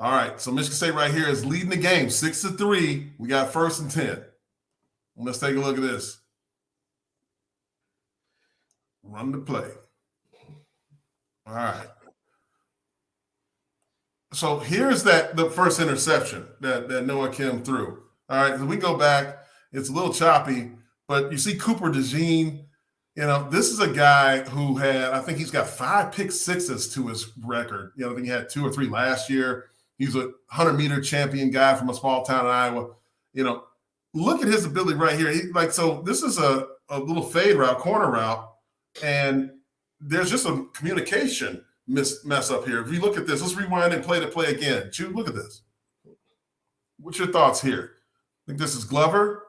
All right, so Michigan State right here is leading the game 6-3. We got 1st and 10. Let's take a look at this. Run the play. All right. So here's the first interception that Noah Kim threw. All right, as we go back, it's a little choppy, but you see Cooper DeJean. This is a guy who I think he's got 5 pick sixes to his record. I think he had 2 or 3 last year. He's a 100-meter champion guy from a small town in Iowa. Look at his ability right here. So this is a little fade route, corner route, and there's just a communication mess up here. If you look at this, let's rewind and play the play again. Jude, look at this. What's your thoughts here? I think this is Glover.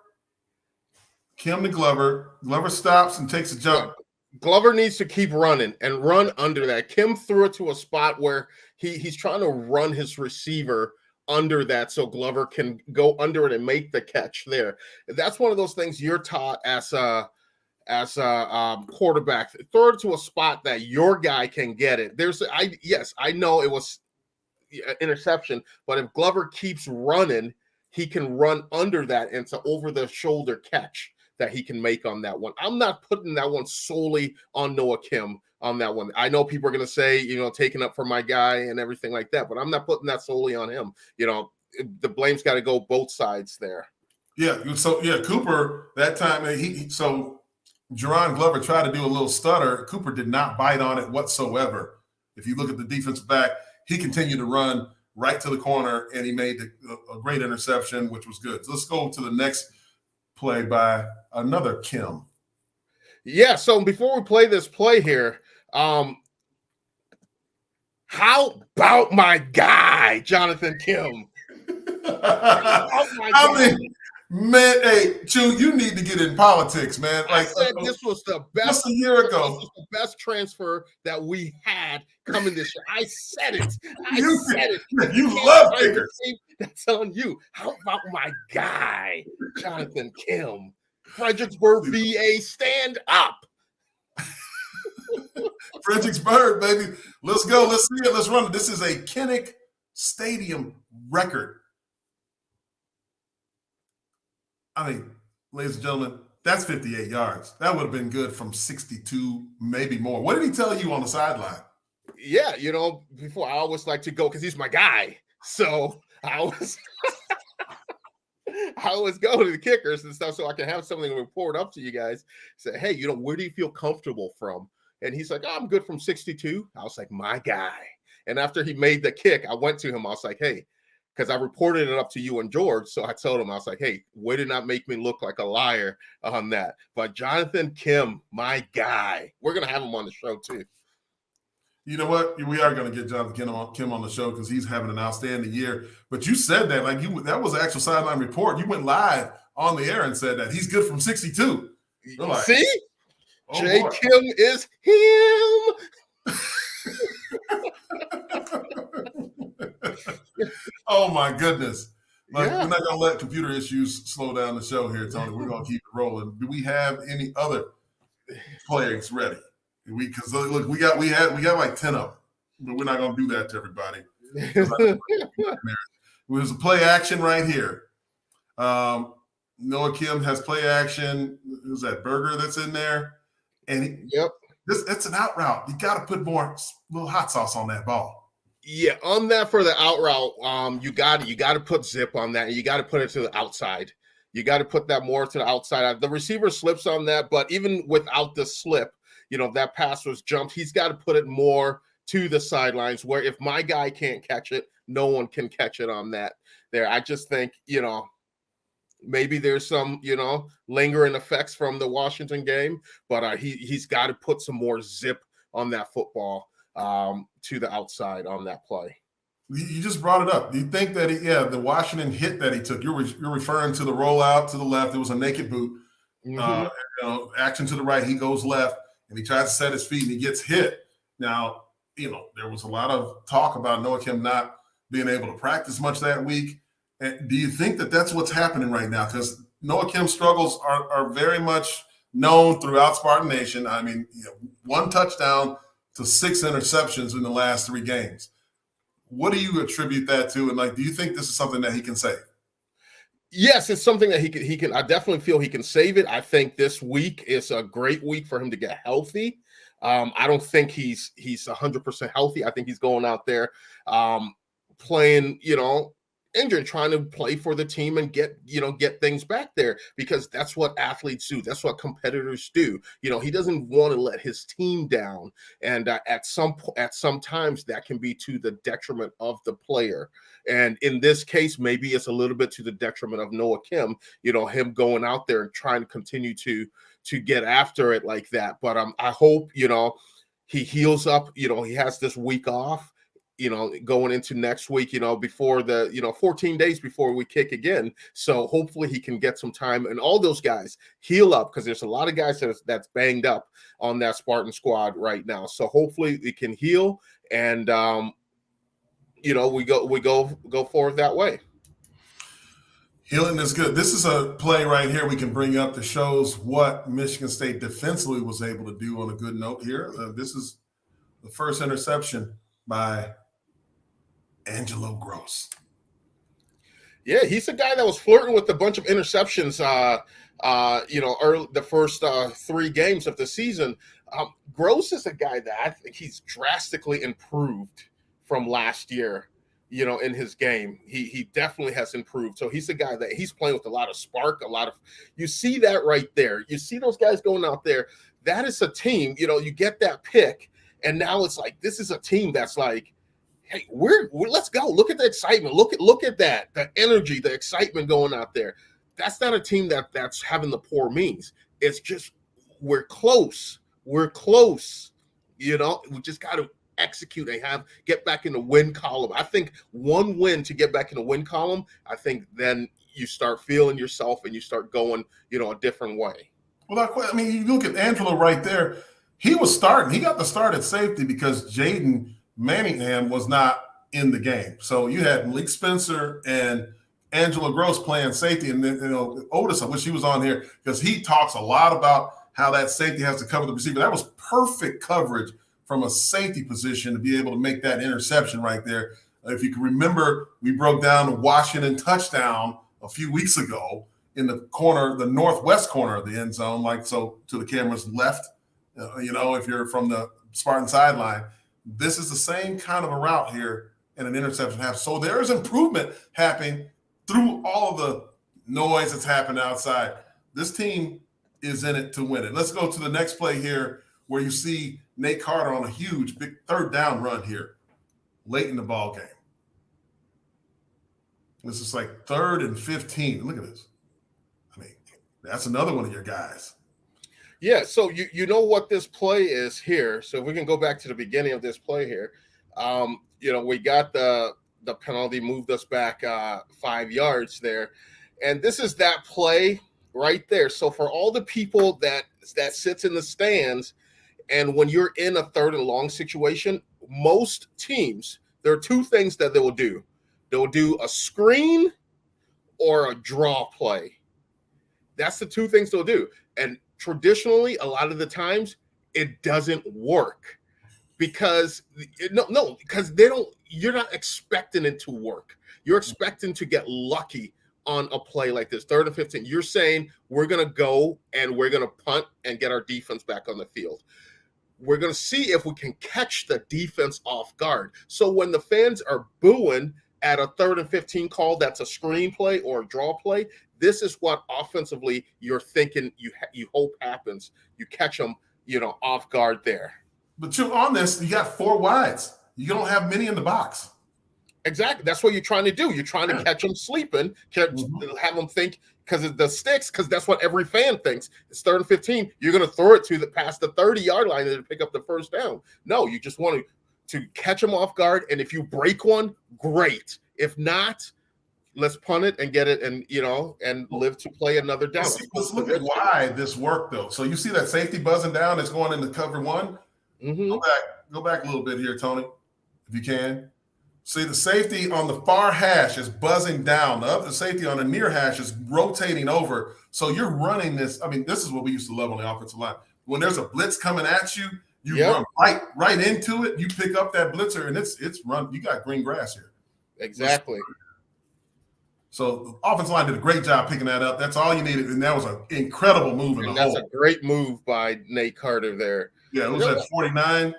Kim to Glover. Glover stops and takes a jump. Glover needs to keep running and run under that. Kim threw it to a spot where he's trying to run his receiver under that so Glover can go under it and make the catch there. That's one of those things you're taught as a quarterback. Throw it to a spot that your guy can get it. I know it was an interception, but if Glover keeps running, he can run under that and it's an over-the-shoulder catch that he can make on that one. I'm not putting that one solely on Noah Kim on that one. I know people are going to say, taking up for my guy and everything like that, but I'm not putting that solely on him. The blame's got to go both sides there. Yeah. So, Cooper, that time, Jerron Glover tried to do a little stutter. Cooper did not bite on it whatsoever. If you look at the defensive back, he continued to run right to the corner, and he made a great interception, which was good. So let's go to the next play by another Kim. Yeah, so before we play this play here, how about my guy, Jonathan Kim? Man, hey, Chew, you need to get in politics, man. I said this was the best. Just a year ago. This was the best transfer that we had coming this year. I said it. I said it. You love Kickers. That's on you. How about my guy, Jonathan Kim? Fredericksburg, VA, stand up. Fredericksburg, baby. Let's go. Let's see it. Let's run it. This is a Kinnick Stadium record. Ladies and gentlemen, that's 58 yards. That would have been good from 62, maybe more. What did he tell you on the sideline? Yeah, before I always like to go because he's my guy. So I always go to the kickers and stuff so I can have something to report up to you guys. Say, hey, where do you feel comfortable from? And he's like, I'm good from 62. I was like, my guy. And after he made the kick, I went to him. I was like, hey, because I reported it up to you and George. So I told him, I was like, hey, way to not make me look like a liar on that. But Jonathan Kim, my guy, we're going to have him on the show too. You know what? We are going to get Jonathan Kim on the show because he's having an outstanding year. But you said that that was an actual sideline report. You went live on the air and said that he's good from 62. Like, see? J. Kim is him. Oh my goodness. We're not going to let computer issues slow down the show here, Tony. We're going to keep it rolling. Do we have any other players ready? Because look, we got like 10 of them, but we're not going to do that to everybody. There's a play action right here. Noah Kim has play action. Who's that Berger that's in there? And it's an out route. You got to put more little hot sauce on that ball. Yeah, on that for the out route, you got to put zip on that, and you got to put it to the outside. You got to put that more to the outside. The receiver slips on that, but even without the slip, that pass was jumped. He's got to put it more to the sidelines where if my guy can't catch it, no one can catch it on that there. I just think, maybe there's some, lingering effects from the Washington game, but he's got to put some more zip on that football to the outside on that play. You just brought it up. Do you think that the Washington hit that he took, you're referring to the rollout to the left. It was a naked boot. Mm-hmm. Action to the right, he goes left, and he tries to set his feet, and he gets hit. Now, there was a lot of talk about Noah Kim not being able to practice much that week. And do you think that that's what's happening right now? Because Noah Kim's struggles are very much known throughout Spartan Nation. I mean, 1 touchdown to 6 interceptions in the last 3 games. What do you attribute that to? And like, do you think this is something that he can save? Yes, it's something that he can. I definitely feel he can save it. I think this week is a great week for him to get healthy. I don't think he's 100% healthy. I think he's going out there playing, injured, trying to play for the team and get things back there, because that's what athletes do. That's what competitors do. He doesn't want to let his team down, and at some times that can be to the detriment of the player. And in this case, maybe it's a little bit to the detriment of Noah Kim. Him going out there and trying to continue to get after it like that. But I hope he heals up. He has this week off, going into next week, before the, 14 days before we kick again. So hopefully he can get some time, and all those guys heal up, because there's a lot of guys that's banged up on that Spartan squad right now. So hopefully it can heal, and we go forward that way. Healing is good. This is a play right here we can bring up that shows what Michigan State defensively was able to do on a good note here. This is the first interception by Angelo Gross. Yeah, he's a guy that was flirting with a bunch of interceptions, early the first 3 games of the season. Gross is a guy that I think he's drastically improved from last year. In his game, he definitely has improved. So he's a guy that he's playing with a lot of spark, you see that right there. You see those guys going out there. That is a team, you get that pick, and now it's like, this is a team that's like, hey, we're let's go. Look at the excitement. Look at that, the energy, the excitement going out there. That's not a team that's having the poor means. It's just, we're close. We just got to execute and get back in the win column. I think one win to get back in the win column, I think then you start feeling yourself and you start going, a different way. Well, you look at Angelo right there. He was starting. He got the start at safety because Jaden Manningham was not in the game. So you had Malik Spencer and Angelo Gross playing safety, and then Otis, I wish he was on here, because he talks a lot about how that safety has to cover the receiver. That was perfect coverage from a safety position to be able to make that interception right there. If you can remember, we broke down the Washington touchdown a few weeks ago in the northwest corner of the end zone, like so to the camera's left, if you're from the Spartan sideline. This is the same kind of a route here and an interception happens. So there is improvement happening through all of the noise that's happening outside. This team is in it to win it. Let's go to the next play here, where you see Nate Carter on a huge, big 3rd down run here late in the ball game. This is like 3rd and 15. Look at this. That's another one of your guys. Yeah, so you know what this play is here. So if we can go back to the beginning of this play here, we got the penalty, moved us back 5 yards there. And this is that play right there. So for all the people that sits in the stands, and when you're in a 3rd and long situation, most teams, there are 2 things that they will do. They will do a screen or a draw play. That's the 2 things they'll do. And traditionally, a lot of the times, it doesn't work because you're not expecting it to work. You're expecting to get lucky on a play like this, 3rd and 15. You're saying we're going to go and we're going to punt and get our defense back on the field. We're going to see if we can catch the defense off guard. So when the fans are booing at a 3rd and 15 call, that's a screen play or a draw play, this is what offensively you're thinking you hope happens. You catch them, off guard there. But you're on this, you got 4 wides. You don't have many in the box. Exactly. That's what you're trying to do. You're trying to catch them sleeping, have them think, because of the sticks, because that's what every fan thinks. It's 3rd and 15. You're going to throw it past the 30-yard line and pick up the 1st down. No, you just want to catch them off guard. And if you break one, great. If not, let's punt it and get it and live to play another down. Let's look at why this worked, though. So you see that safety buzzing down. It's going into cover 1. Mm-hmm. Go back a little bit here, Tony, if you can. See, the safety on the far hash is buzzing down. The other safety on the near hash is rotating over. So you're running this. This is what we used to love on the offensive line. When there's a blitz coming at you You run right into it. You pick up that blitzer, and it's run. You got green grass here. Exactly. So the offensive line did a great job picking that up. That's all you needed, and that was an incredible move in the hole. That's a great move by Nate Carter there. Yeah, it was at 49.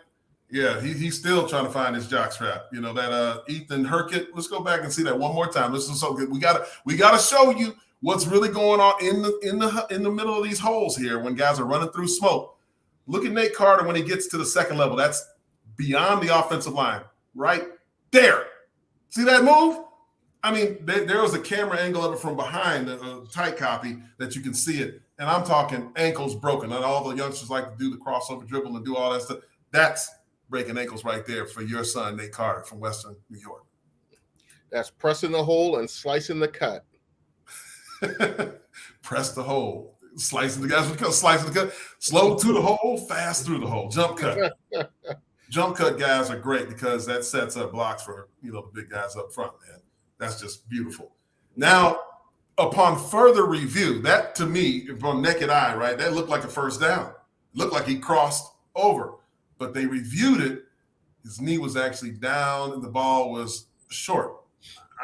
Yeah, he's still trying to find his jockstrap. You know that Ethan Herkett. Let's go back and see that one more time. This is so good. We gotta show you what's really going on in the middle of these holes here when guys are running through smoke. Look at Nate Carter when he gets to the second level. That's beyond the offensive line, right there. See that move? I mean, there was a camera angle of it from behind, a tight copy that you can see it. And I'm talking ankles broken. And all the youngsters like to do the crossover dribble and do all that stuff. That's breaking ankles right there for your son, Nate Carter from Western New York. That's pressing the hole and slicing the cut. Press the hole. Slicing the guys with slicing the cut. Slow to the hole, fast through the hole. Jump cut. Jump cut guys are great because that sets up blocks for the big guys up front, man. That's just beautiful. Now, upon further review, that to me, from naked eye, right, that looked like a first down. It looked like he crossed over, but they reviewed it. His knee was actually down and the ball was short.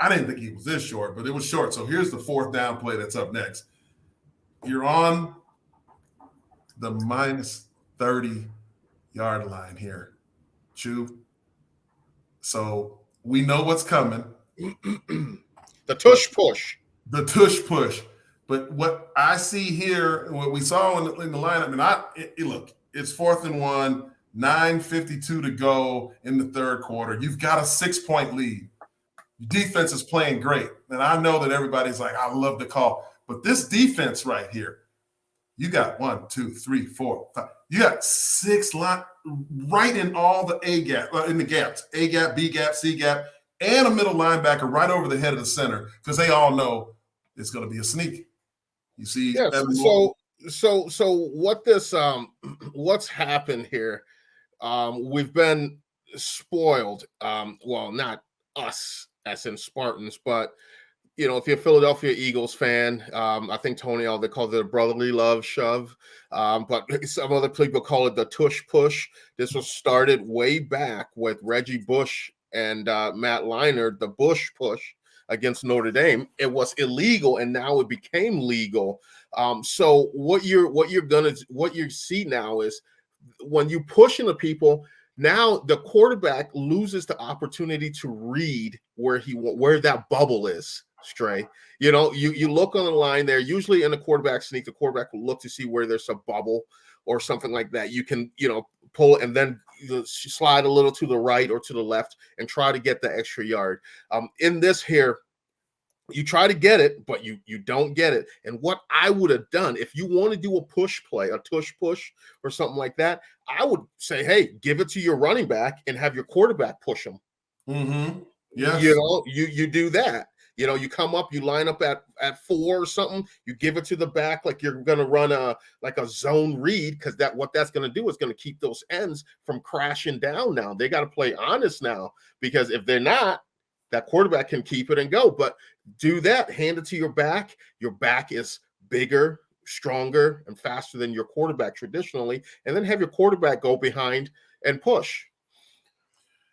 I didn't think he was this short, but it was short. So here's the fourth down play that's up next. You're on the minus 30-yard line here, Chew. So we know what's coming. The tush push. The tush push. But what I see here, what we saw in the lineup, and look, it's 4th and 1, 9:52 to go in the third quarter. You've got a 6-point lead. Your defense is playing great. And I know that everybody's like, I love the call. But this defense right here, you got 1, 2, 3, 4, 5. You got 6 line right in all the A gap, in the gaps, A gap, B gap, C gap, and a middle linebacker right over the head of the center because they all know it's going to be a sneak. You see? Yes. So what this what's happened here? We've been spoiled. Well, not us as in Spartans, but if you're a Philadelphia Eagles fan, I think Tony, they call it a brotherly love shove. But some other people call it the tush push. This was started way back with Reggie Bush and Matt Leinart, the Bush push against Notre Dame. It was illegal, and now it became legal. So what you see now is when you push into people, now the quarterback loses the opportunity to read where that bubble is. Stray, you look on the line there. Usually in a quarterback sneak, the quarterback will look to see where there's a bubble or something like that. You can pull and then slide a little to the right or to the left and try to get the extra yard. In this here, you try to get it, but you don't get it. And what I would have done if you want to do a push play, a tush push or something like that, I would say, hey, give it to your running back and have your quarterback push him. Mm-hmm. Yeah. You do that. You come up, you line up at 4 or something, you give it to the back like you're going to run a zone read, because what that's going to do is going to keep those ends from crashing down now. They got to play honest now, because if they're not, that quarterback can keep it and go. But do that, hand it to your back. Your back is bigger, stronger, and faster than your quarterback traditionally, and then have your quarterback go behind and push.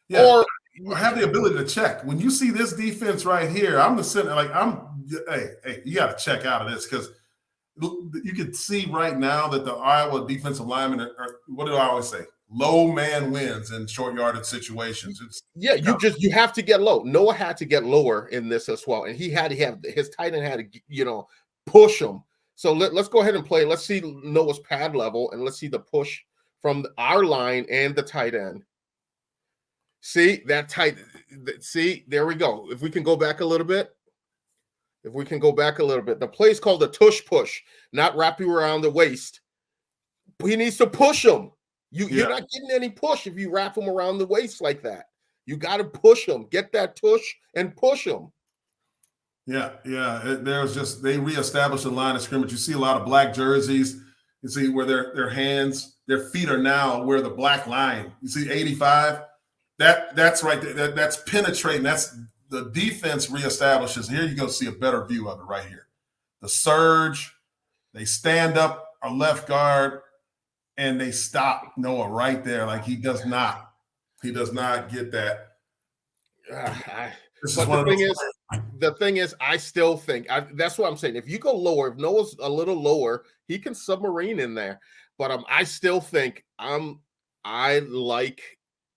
Yeah. Or have the ability to check. When you see this defense right here, I'm the center. Hey, you got to check out of this, because you can see right now that the Iowa defensive linemen are, what do I always say? Low man wins in short yardage situations. You have to get low. Noah had to get lower in this as well, and he had to have his tight end had to push him. So let's go ahead and play. Let's see Noah's pad level, and let's see the push from our line and the tight end. See that tight? See, there we go. If we can go back a little bit. The play is called the tush push, not wrap you around the waist. He needs to push him. You're not getting any push if you wrap him around the waist like that. You got to push him. Get that tush and push him. Yeah. They reestablished a line of scrimmage. You see a lot of black jerseys. You see where their feet are now where the black line. You see 85. That's right there. That's penetrating. That's the defense reestablishes. Here you go see a better view of it right here. The surge. They stand up a left guard. and they stop Noah right there. Like he does not get that. But the thing is, I still think that's what I'm saying. If you go lower, if Noah's a little lower, he can submarine in there. But I still think I like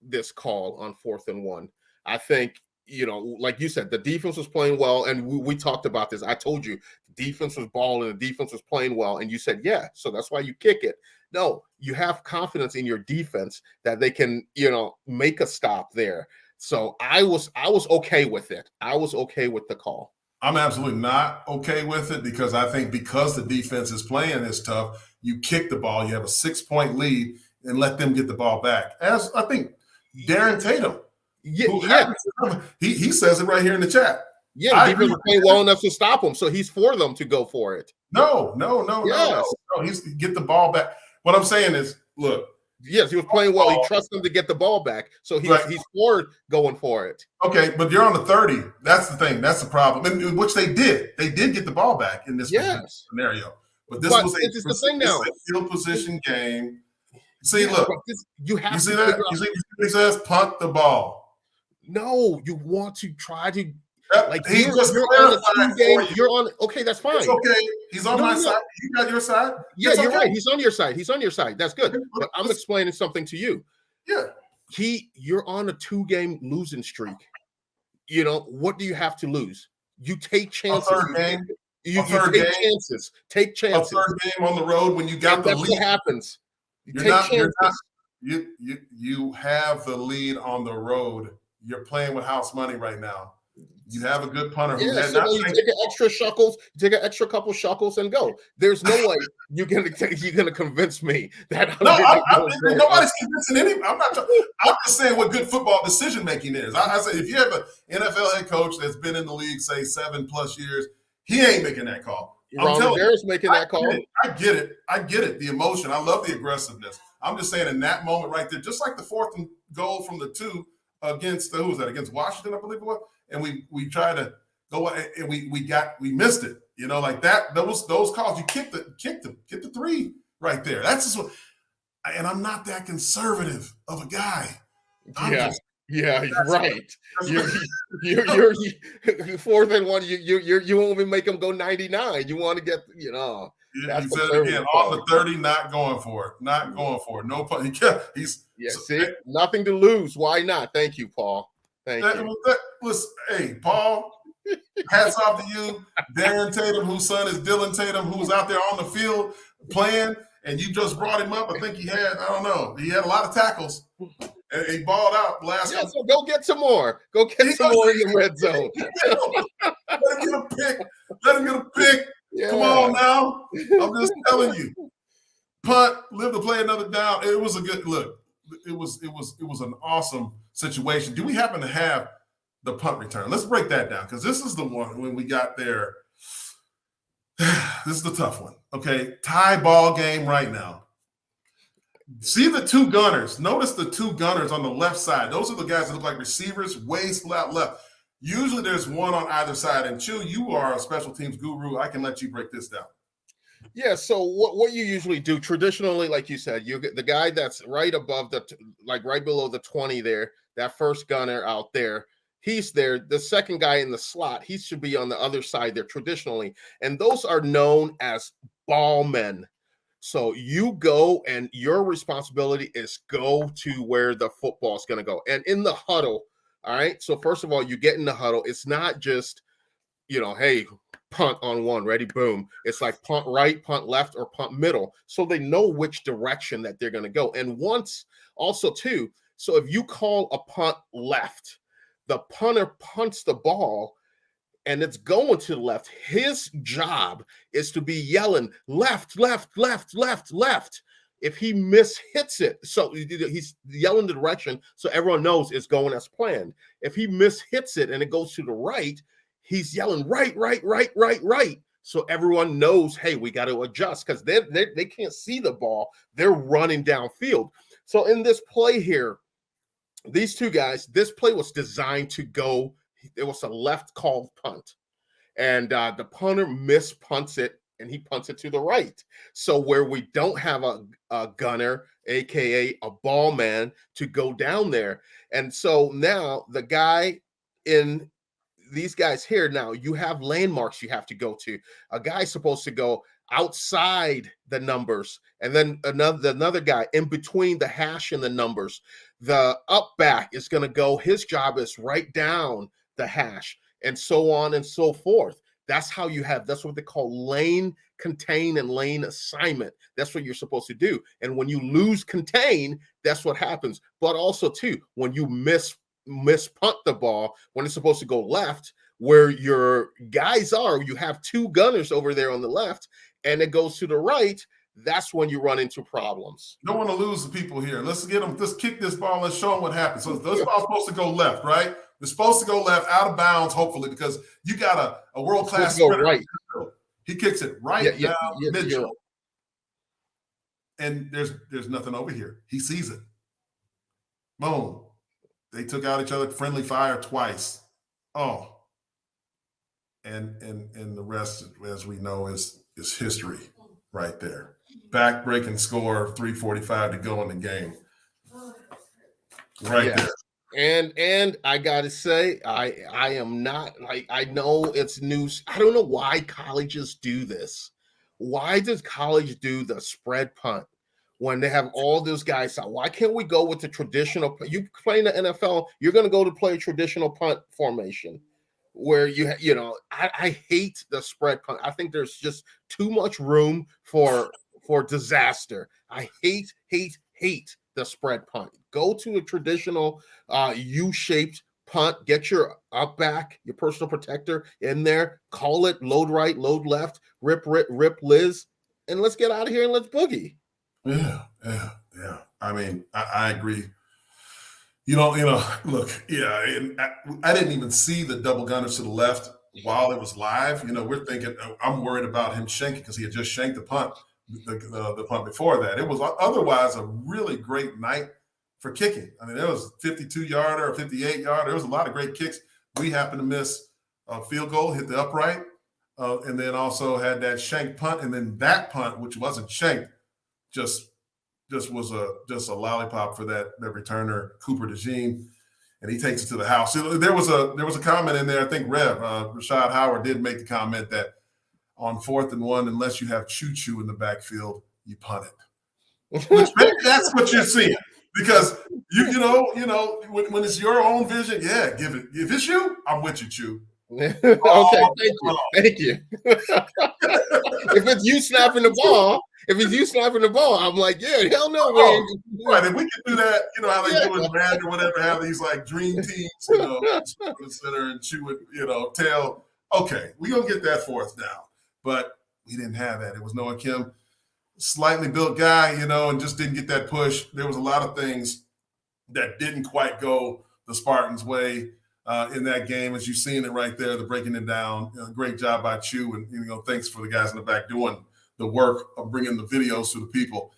this call on 4th and 1. I think, like you said, the defense was playing well, and we talked about this. I told you the defense was balling, the defense was playing well, and you said, yeah, so that's why you kick it. No, you have confidence in your defense that they can, make a stop there. So I was okay with it. I was okay with the call. I'm absolutely not okay with it because I think because the defense is playing this tough, you kick the ball, you have a 6-point lead, and let them get the ball back. As I think Darren Tatum, he says it right here in the chat. Yeah, the defense is playing well enough to stop him, so he's for them to go for it. No. He's get the ball back. What I'm saying is, look. Yes, he was playing well. He trusts them to get the ball back, so he's for going for it. Okay, but you're on the 30. That's the thing. That's the problem. And which they did. They did get the ball back in this scenario. But this was the thing now. A field position game. See, look. You have you see that? You see he says punt the ball. No, you want to try to. Like he just you're on a game. You're on. Okay, that's fine. It's okay. He's on my side. You got your side. Yeah, you're right. He's on your side. He's on your side. That's good. But I'm explaining something to you. Yeah. You're on a 2-game losing streak. What do you have to lose? You take chances. A third game. You take chances. Take chances. A third game on the road when you got the lead. That's what happens. You have the lead on the road. You're playing with house money right now. You have a good punter. You take an extra shekels, take an extra couple shekels, and go. There's no way you're gonna convince me that. Nobody's convincing anybody. I'm just saying what good football decision making is. I say if you have an NFL head coach that's been in the league, say 7+ years, he ain't making that call. Ron Rivera's making that call. I get it. The emotion. I love the aggressiveness. I'm just saying in that moment right there, just like the 4th and goal from the 2 against who was that? Against Washington, I believe it was. And we tried to go and we missed it. Like that. Those calls. You kick the 3 right there. That's just what. And I'm not that conservative of a guy. You're right. You're 4th and 1. You won't even make them go 99. You want to get That's he said it again. On the 30, not going for it. Not going for it. No pun. See, nothing to lose. Why not? Thank you, Paul. Thank you. Listen, hey, Paul, hats off to you. Darren Tatum, whose son is Dylan Tatum, who's out there on the field playing, and you just brought him up. I think he had a lot of tackles. And he balled out last one. So go get some more. Go get some more in the red zone. Let him get a pick. Yeah. Come on now. I'm just telling you. Punt, live to play another down. It was a good look. It was an awesome situation. Do we happen to have the punt return? Let's break that down because this is the one when we got there. This is the tough one. Okay, tie ball game right now. See the 2 gunners. Notice the 2 gunners on the left side. Those are the guys that look like receivers, way split left. Usually there's one on either side. And Chew, you are a special teams guru. I can let you break this down. Yeah, so what you usually do traditionally, like you said, you get the guy that's right above right below the 20 there, that first gunner out there, he's there. The second guy in the slot, he should be on the other side there traditionally. And those are known as ball men. So you go and your responsibility is go to where the football is going to go. And in the huddle, all right, so first of all, you get in the huddle. It's not just, hey, punt on 1, ready, boom. It's like punt right, punt left, or punt middle. So they know which direction that they're going to go. And once also too, so if you call a punt left, the punter punts the ball and it's going to the left. His job is to be yelling left, left, left, left, left. If he mishits it, so he's yelling the direction so everyone knows it's going as planned. If he mishits it and it goes to the right, he's yelling right, right, right, right, right. So everyone knows, hey, we got to adjust because they can't see the ball. They're running downfield. So in this play here, these 2 guys, this play was designed to go. It was a left call punt. And the punter mispunts it and he punts it to the right. So where we don't have a gunner, aka a ball man, to go down there. And so now the guy in these guys here, now you have landmarks you have to go to. A guy's supposed to go outside the numbers, and then another guy in between the hash and the numbers. The up back is going to go, his job is right down the hash, and so on and so forth. That's how you have, that's what they call lane contain and lane assignment. That's what you're supposed to do. And when you lose contain, that's what happens. But also too, when you miss punt the ball, when it's supposed to go left, where your guys are, you have two gunners over there on the left, and it goes to the right, that's when you run into problems. You don't want to lose the people here. Let's get them, let's kick this ball, let's show them what happens. So those balls supposed to go left, right? They're supposed to go left, out of bounds, hopefully, because you got a world-class sprinter. Right. He kicks it right down Mitchell. And there's nothing over here. He sees it. Boom. They took out each other, friendly fire twice. Oh. And the rest, as we know, is history right there. Back-breaking score, 3:45 to go in the game. Right there. And I gotta say, I am not, like, I know it's news. I don't know why colleges do this. Why does college do the spread punt when they have all those guys out? Why can't we go with the traditional? You play in the NFL, you're going to go to play traditional punt formation, where you know, I hate the spread punt. I think there's just too much room for disaster. I hate the spread punt. Go to a traditional U-shaped punt. Get your up back, your personal protector in there. Call it load right, load left, rip Liz, and let's get out of here and let's boogie. Yeah. I mean, I agree. You know, look, yeah, I didn't even see the double gunners to the left while it was live. You know, we're thinking, I'm worried about him shanking because he had just shanked the punt, the punt before that. It was otherwise a really great night for kicking. I mean, there was 52-yarder or 58-yarder. There was a lot of great kicks. We happened to miss a field goal, hit the upright, and then also had that shank punt. And then that punt, which wasn't shanked, just was a lollipop for that returner, Cooper DeJean, and he takes it to the house. So there was a comment in there. I think Rashad Howard did make the comment that on 4th and 1, unless you have Choo-Choo in the backfield, you punt it. Which maybe that's what you're seeing, because you know when it's your own vision, yeah, give it. If it's you, I'm with you, Choo. Okay, thank you. If it's you snapping the ball, I'm like, yeah, hell no, man. Right, if we can do that, you know how they do in Rand or whatever, have these like dream teams, you know, the center and Chew would, you know, tail. Okay, we're gonna get that 4th down, but we didn't have that. It was Noah Kim, slightly built guy, you know, and just didn't get that push. There was a lot of things that didn't quite go the Spartans' way in that game, as you've seen it right there, the breaking it down. Great job by Chew, and you know, thanks for the guys in the back doing the work of bringing the videos to the people.